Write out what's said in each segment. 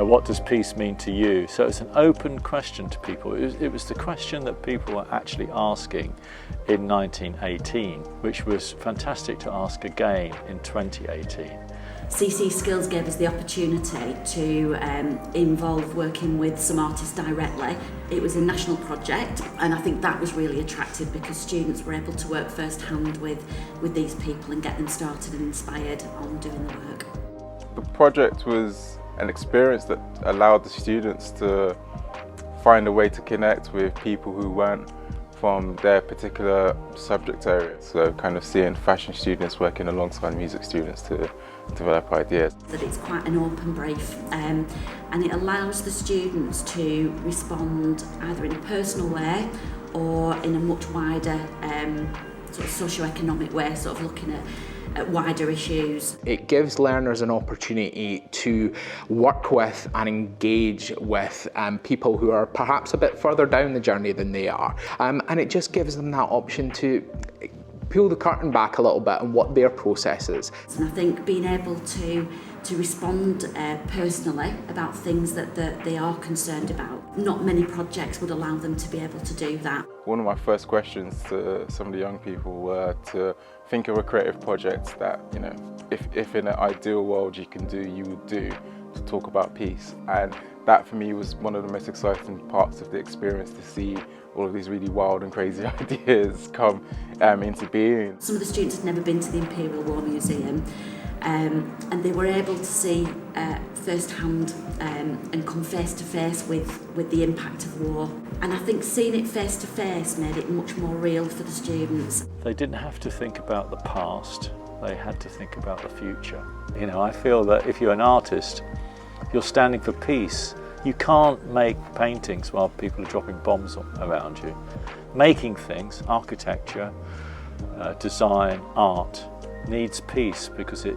what does peace mean to you? So it's an open question to people. It was the question that people were actually asking in 1918, which was fantastic to ask again in 2018. CC Skills gave us the opportunity to involve working with some artists directly. It was a national project, and I think that was really attractive because students were able to work first-hand with these people and get them started and inspired on doing the work. The project was an experience that allowed the students to find a way to connect with people who weren't from their particular subject area. So kind of seeing fashion students working alongside music students to develop ideas. That it's quite an open brief and it allows the students to respond either in a personal way or in a much wider sort of socio-economic way, sort of looking at wider issues. It gives learners an opportunity to work with and engage with people who are perhaps a bit further down the journey than they are. And it just gives them that option to pull the curtain back a little bit on what their process is. And I think being able to respond personally about things that they are concerned about. Not many projects would allow them to be able to do that. One of my first questions to some of the young people were to think of a creative project that, you know, if in an ideal world you would do to talk about peace. And that for me was one of the most exciting parts of the experience, to see all of these really wild and crazy ideas come into being. Some of the students had never been to the Imperial War Museum, and they were able to see firsthand and come face to face with the impact of war. And I think seeing it face to face made it much more real for the students. They didn't have to think about the past, they had to think about the future. You know, I feel that if you're an artist, you're standing for peace. You can't make paintings while people are dropping bombs around you. Making things, architecture, design, art, needs peace because it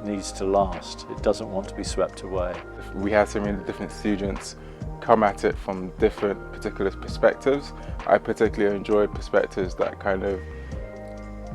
needs to last. It doesn't want to be swept away. We had so many different students come at it from different particular perspectives. I particularly enjoyed perspectives that kind of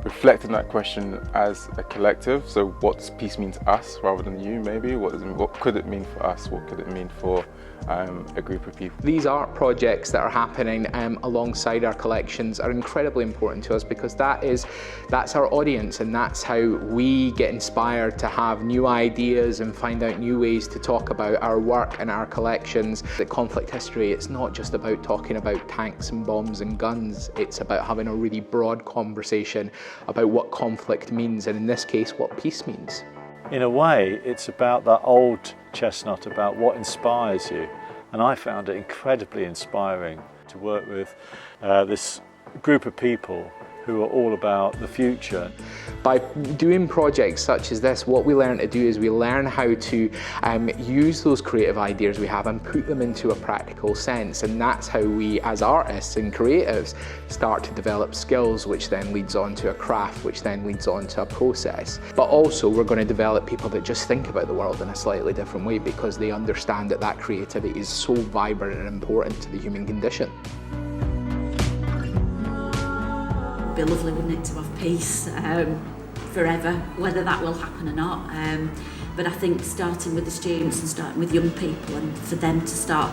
reflecting that question as a collective. So what does peace mean to us rather than you, maybe? What could it mean for us? What could it mean for a group of people? These art projects that are happening alongside our collections are incredibly important to us because that's our audience, and that's how we get inspired to have new ideas and find out new ways to talk about our work and our collections. The conflict history, it's not just about talking about tanks and bombs and guns, it's about having a really broad conversation about what conflict means, and in this case, what peace means. In a way, it's about that old chestnut about what inspires you. And I found it incredibly inspiring to work with this group of people who are all about the future. By doing projects such as this, what we learn to do is we learn how to use those creative ideas we have and put them into a practical sense, and that's how we as artists and creatives start to develop skills, which then leads on to a craft, which then leads on to a process. But also we're going to develop people that just think about the world in a slightly different way because they understand that that creativity is so vibrant and important to the human condition. It'd be lovely, wouldn't it, to have peace forever, whether that will happen or not. But I think starting with the students and starting with young people, and for them to start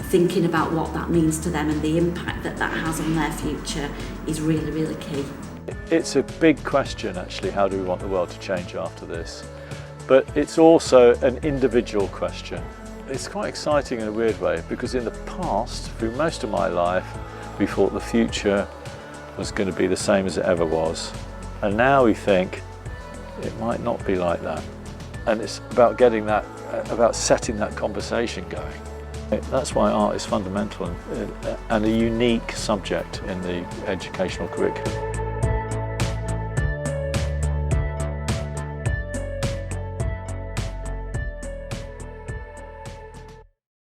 thinking about what that means to them and the impact that that has on their future is really, really key. It's a big question, actually, how do we want the world to change after this? But it's also an individual question. It's quite exciting in a weird way, because in the past, through most of my life, we thought the future was going to be the same as it ever was. And now we think it might not be like that. And it's about getting that, about setting that conversation going. That's why art is fundamental and a unique subject in the educational curriculum.